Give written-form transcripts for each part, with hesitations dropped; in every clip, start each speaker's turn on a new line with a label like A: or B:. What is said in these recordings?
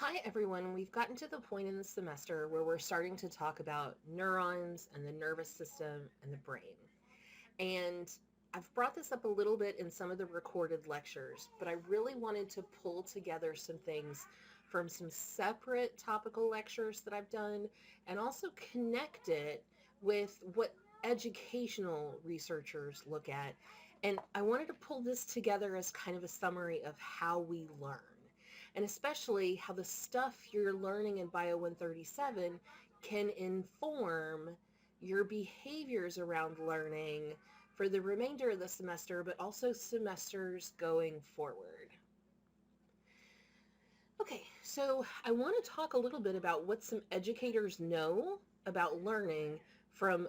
A: Hi, everyone. We've gotten to the point in the semester where we're starting to talk about neurons and the nervous system and the brain. And I've brought this up a little bit in some of the recorded lectures, but I really wanted to pull together some things from some separate topical lectures that I've done and also connect it with what educational researchers look at. And I wanted to pull this together as kind of a summary of how we learn, and especially how the stuff you're learning in Bio 137 can inform your behaviors around learning for the remainder of the semester, but also semesters going forward. Okay, so I want to talk a little bit about what some educators know about learning from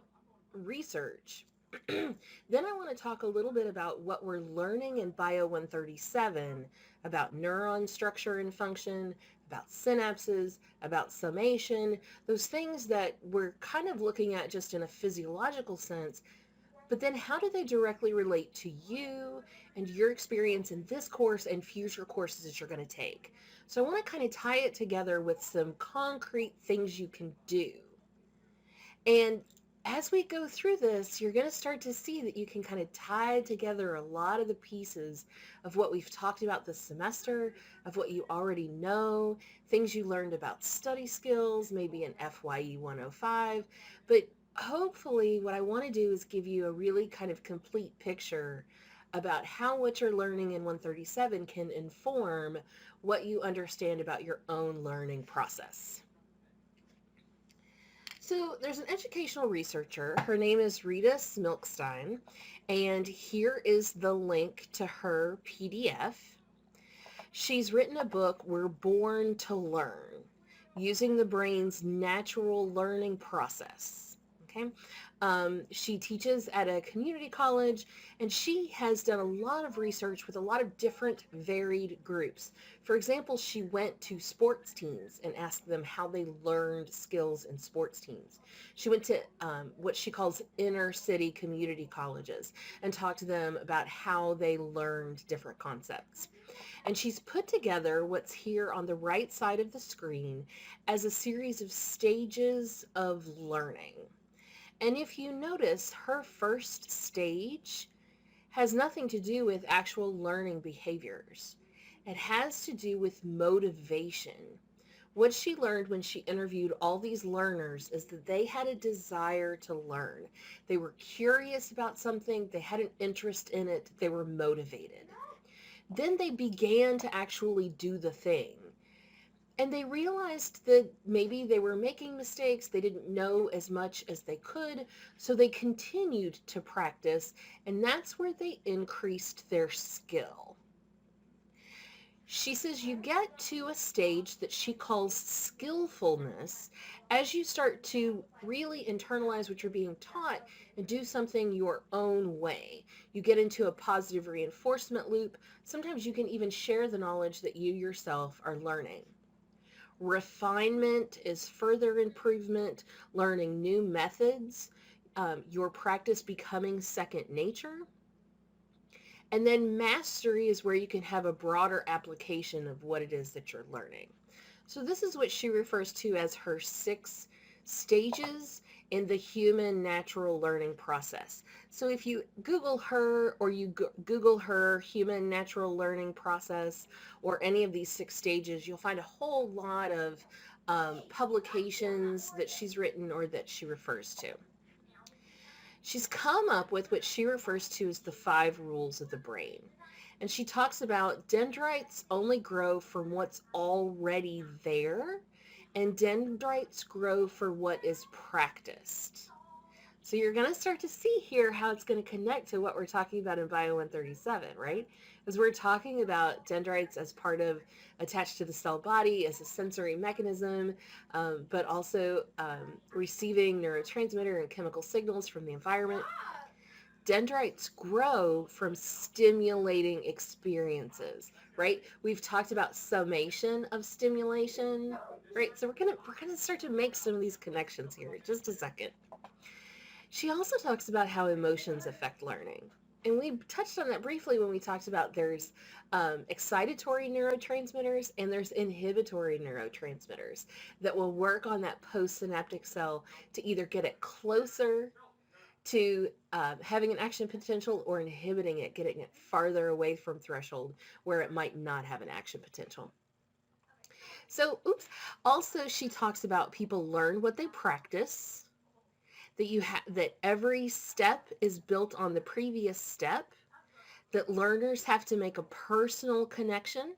A: research. Then I want to talk a little bit about what we're learning in Bio 137 about neuron structure and function, about synapses, about summation, those things that we're kind of looking at just in a physiological sense, but then how do they directly relate to you and your experience in this course and future courses that you're going to take? So I want to kind of tie it together with some concrete things you can do. And as we go through this, you're going to start to see that you can kind of tie together a lot of the pieces of what we've talked about this semester, of what you already know, things you learned about study skills, maybe in FYE 105. But hopefully, what I want to do is give you a really kind of complete picture about how what you're learning in 137 can inform what you understand about your own learning process. So there's an educational researcher. Her name is Rita Smilkstein, and here is the link to her PDF. She's written a book, We're Born to Learn, using the brain's natural learning process. Okay. She teaches at a community college, and she has done a lot of research with a lot of different varied groups. For example, she went to sports teams and asked them how they learned skills in sports teams. She went to what she calls inner city community colleges and talked to them about how they learned different concepts. And she's put together what's here on the right side of the screen as a series of stages of learning. And if you notice, her first stage has nothing to do with actual learning behaviors. It has to do with motivation. What she learned when she interviewed all these learners is that they had a desire to learn. They were curious about something, they had an interest in it, they were motivated. Then they began to actually do the thing. And they realized that maybe they were making mistakes, they didn't know as much as they could, so they continued to practice, and that's where they increased their skill. She says you get to a stage that she calls skillfulness as you start to really internalize what you're being taught and do something your own way. You get into a positive reinforcement loop. Sometimes you can even share the knowledge that you yourself are learning. Refinement is further improvement, learning new methods, your practice becoming second nature. And then mastery is where you can have a broader application of what it is that you're learning. So this is what she refers to as her 6 stages in the human natural learning process. So if you Google her or you Google her human natural learning process or any of these 6 stages, you'll find a whole lot of publications that she's written or that she refers to. She's come up with what she refers to as the 5 rules of the brain. And she talks about dendrites only grow from what's already there, and dendrites grow for what is practiced. So you're going to start to see here how it's going to connect to what we're talking about in Bio 137, right? As we're talking about dendrites as part of attached to the cell body as a sensory mechanism, but also receiving neurotransmitter and chemical signals from the environment. Dendrites grow from stimulating experiences, right? We've talked about summation of stimulation, right? So we're gonna start to make some of these connections here in just a second. She also talks about how emotions affect learning. And we touched on that briefly when we talked about there's excitatory neurotransmitters and there's inhibitory neurotransmitters that will work on that postsynaptic cell to either get it closer to having an action potential or inhibiting it, getting it farther away from threshold where it might not have an action potential. So, also she talks about people learn what they practice, that that every step is built on the previous step, that learners have to make a personal connection,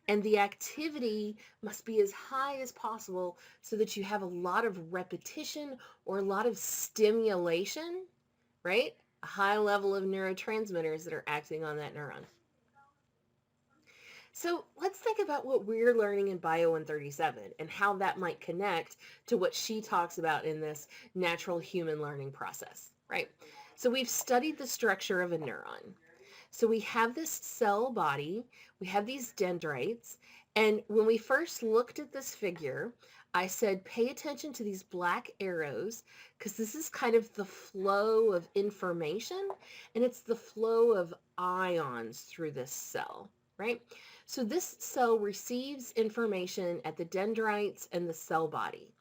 A: and the activity must be as high as possible so that you have a lot of repetition or a lot of stimulation, right? A high level of neurotransmitters that are acting on that neuron. So let's think about what we're learning in Bio 137 and how that might connect to what she talks about in this natural human learning process, right? So we've studied the structure of a neuron. So we have this cell body, we have these dendrites, and when we first looked at this figure, I said, pay attention to these black arrows because this is kind of the flow of information and it's the flow of ions through this cell, right? So this cell receives information at the dendrites and the cell body.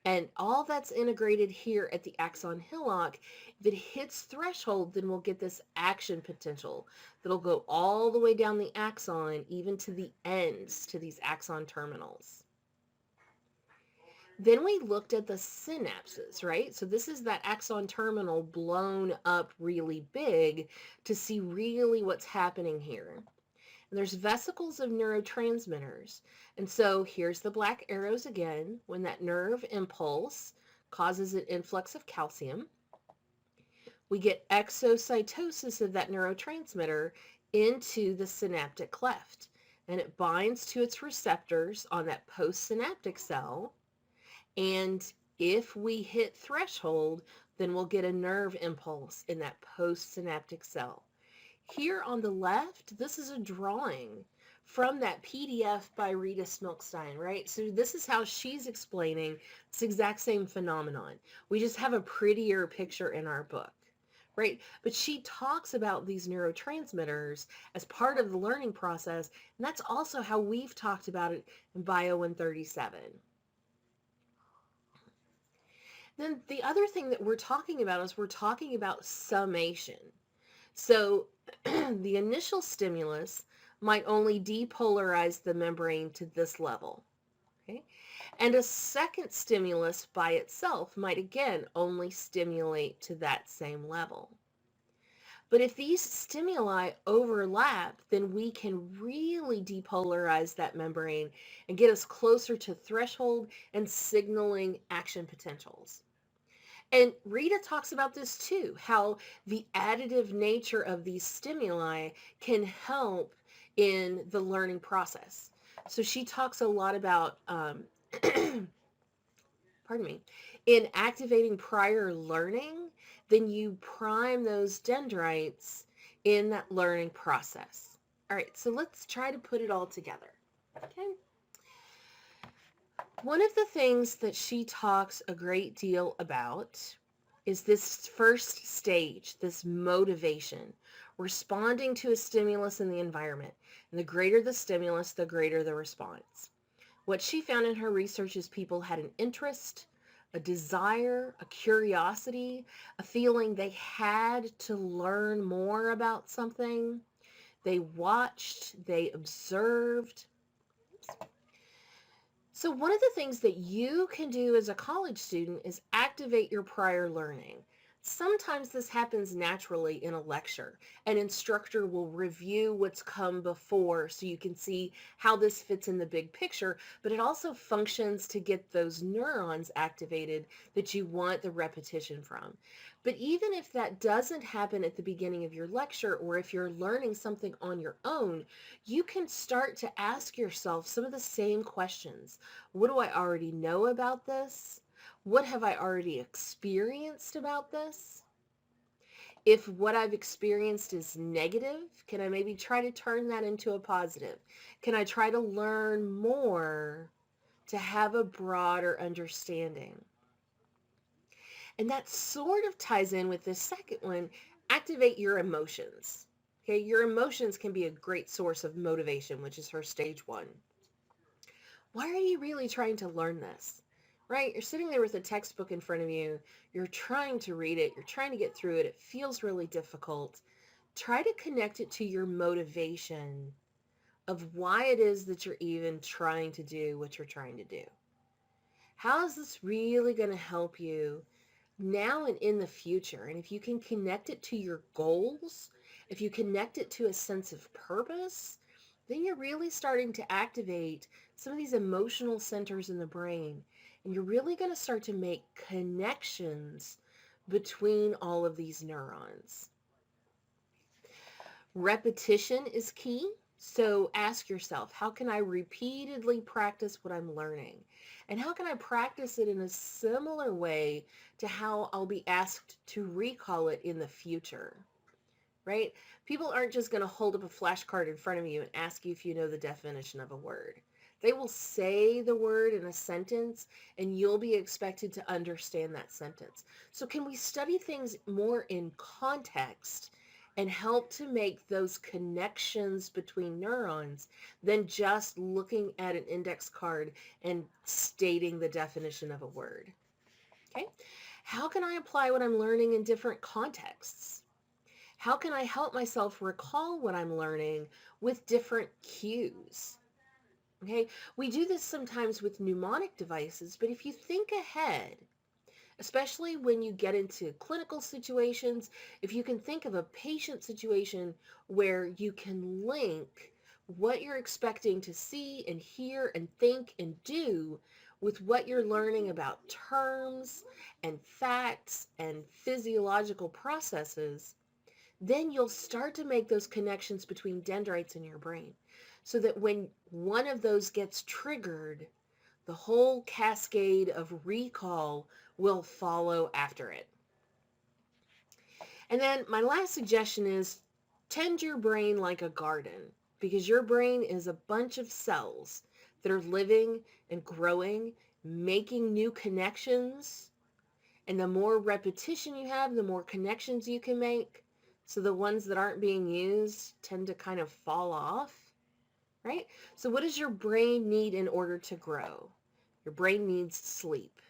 A: And all that's integrated here at the axon hillock, if it hits threshold, then we'll get this action potential that'll go all the way down the axon, even to the ends, to these axon terminals. Then we looked at the synapses, right? So this is that axon terminal blown up really big to see really what's happening here. And there's vesicles of neurotransmitters. And so here's the black arrows again. When that nerve impulse causes an influx of calcium, we get exocytosis of that neurotransmitter into the synaptic cleft. And it binds to its receptors on that postsynaptic cell. And if we hit threshold, then we'll get a nerve impulse in that postsynaptic cell. Here on the left, this is a drawing from that PDF by Rita Smilkstein, right? So this is how she's explaining this exact same phenomenon. We just have a prettier picture in our book, right? But she talks about these neurotransmitters as part of the learning process, and that's also how we've talked about it in Bio 137. Then the other thing that we're talking about is we're talking about summation. So the initial stimulus might only depolarize the membrane to this level. Okay? And a second stimulus by itself might again only stimulate to that same level. But if these stimuli overlap, then we can really depolarize that membrane and get us closer to threshold and signaling action potentials. And Rita talks about this too, how the additive nature of these stimuli can help in the learning process. So she talks a lot about, pardon me, in activating prior learning, then you prime those dendrites in that learning process. All right, so let's try to put it all together. Okay. One of the things that she talks a great deal about is this first stage, this motivation, responding to a stimulus in the environment. And the greater the stimulus, the greater the response. What she found in her research is people had an interest, a desire, a curiosity, a feeling they had to learn more about something. They watched, they observed. So one of the things that you can do as a college student is activate your prior learning. Sometimes this happens naturally in a lecture. An instructor will review what's come before so you can see how this fits in the big picture, but it also functions to get those neurons activated that you want the repetition from. But even if that doesn't happen at the beginning of your lecture, or if you're learning something on your own, you can start to ask yourself some of the same questions. What do I already know about this? What have I already experienced about this? If what I've experienced is negative, can I maybe try to turn that into a positive? Can I try to learn more to have a broader understanding? And that sort of ties in with this second one, activate your emotions. Okay, your emotions can be a great source of motivation, which is her stage 1. Why are you really trying to learn this? Right? You're sitting there with a textbook in front of you. You're trying to read it. You're trying to get through it. It feels really difficult. Try to connect it to your motivation of why it is that you're even trying to do what you're trying to do. How is this really going to help you now and in the future? And if you can connect it to your goals, if you connect it to a sense of purpose, then you're really starting to activate some of these emotional centers in the brain. And you're really going to start to make connections between all of these neurons. Repetition is key. So ask yourself, how can I repeatedly practice what I'm learning? And how can I practice it in a similar way to how I'll be asked to recall it in the future? Right? People aren't just going to hold up a flashcard in front of you and ask you if you know the definition of a word. They will say the word in a sentence and you'll be expected to understand that sentence. So can we study things more in context and help to make those connections between neurons than just looking at an index card and stating the definition of a word? Okay? How can I apply what I'm learning in different contexts? How can I help myself recall what I'm learning with different cues? Okay, we do this sometimes with mnemonic devices, but if you think ahead, especially when you get into clinical situations, if you can think of a patient situation where you can link what you're expecting to see and hear and think and do with what you're learning about terms and facts and physiological processes, then you'll start to make those connections between dendrites in your brain so that when one of those gets triggered, the whole cascade of recall will follow after it. And then my last suggestion is tend your brain like a garden, because your brain is a bunch of cells that are living and growing, making new connections. And the more repetition you have, the more connections you can make. So the ones that aren't being used tend to kind of fall off, right? So what does your brain need in order to grow? Your brain needs sleep.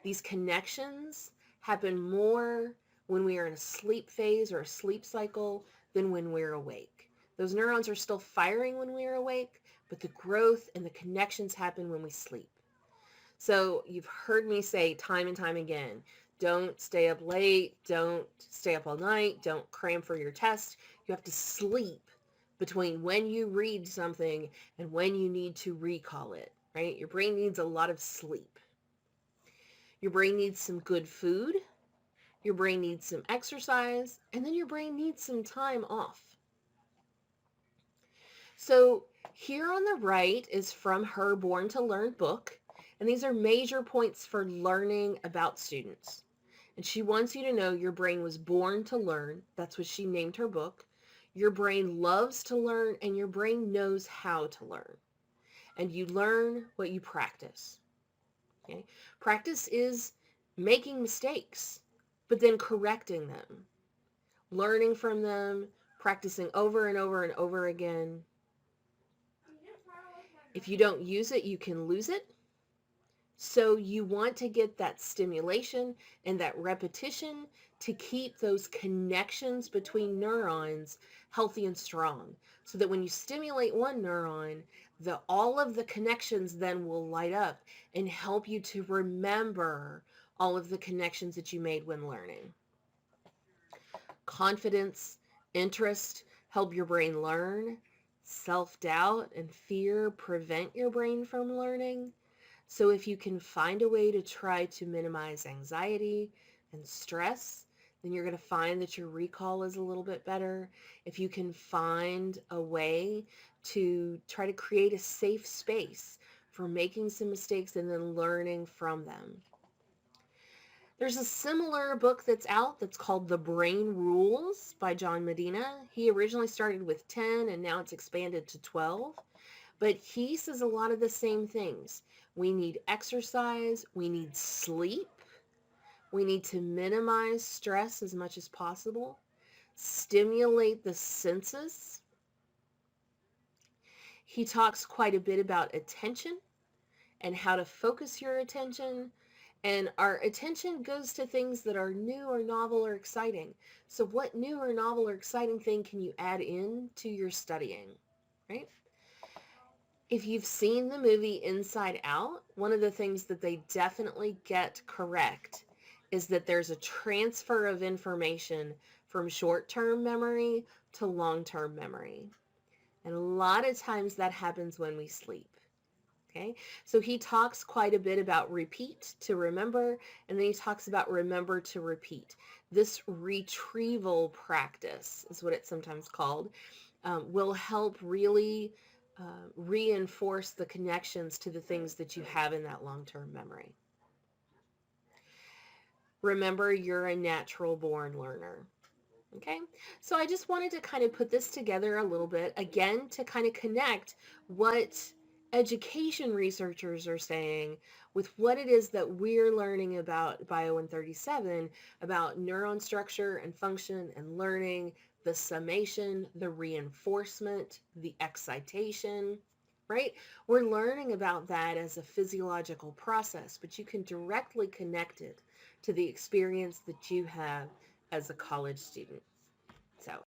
A: These connections happen more when we are in a sleep phase or a sleep cycle than when we're awake. Those neurons are still firing when we are awake, but the growth and the connections happen when we sleep. So you've heard me say time and time again, don't stay up late, don't stay up all night, don't cram for your test. You have to sleep between when you read something and when you need to recall it, right? Your brain needs a lot of sleep. Your brain needs some good food. Your brain needs some exercise. And then your brain needs some time off. So here on the right is from her Born to Learn book. And these are major points for learning about students. And she wants you to know your brain was born to learn. That's what she named her book. Your brain loves to learn and your brain knows how to learn. And you learn what you practice. Okay? Practice is making mistakes, but then correcting them, learning from them, practicing over and over and over again. If you don't use it, you can lose it. So you want to get that stimulation and that repetition to keep those connections between neurons healthy and strong. So that when you stimulate one neuron, all of the connections then will light up and help you to remember all of the connections that you made when learning. Confidence, interest help your brain learn. Self-doubt and fear prevent your brain from learning. So if you can find a way to try to minimize anxiety and stress, then you're going to find that your recall is a little bit better. If you can find a way to try to create a safe space for making some mistakes and then learning from them. There's a similar book that's out that's called The Brain Rules by John Medina. He originally started with 10 and now it's expanded to 12. But he says a lot of the same things. We need exercise. We need sleep. We need to minimize stress as much as possible. stimulate the senses. He talks quite a bit about attention and how to focus your attention. And our attention goes to things that are new or novel or exciting. So what new or novel or exciting thing can you add in to your studying, right? If you've seen the movie Inside Out, one of the things that they definitely get correct is that there's a transfer of information from short-term memory to long-term memory. And a lot of times that happens when we sleep. Okay, so he talks quite a bit about repeat to remember, and then he talks about remember to repeat. This retrieval practice is what it's sometimes called, will help really reinforce the connections to the things that you have in that long-term memory. Remember, you're a natural born learner. Okay, so I just wanted to kind of put this together a little bit, again, to kind of connect what education researchers are saying with what it is that we're learning about Bio 137, about neuron structure and function and learning, the summation, the reinforcement, the excitation, right? We're learning about that as a physiological process, but you can directly connect it to the experience that you have as a college student.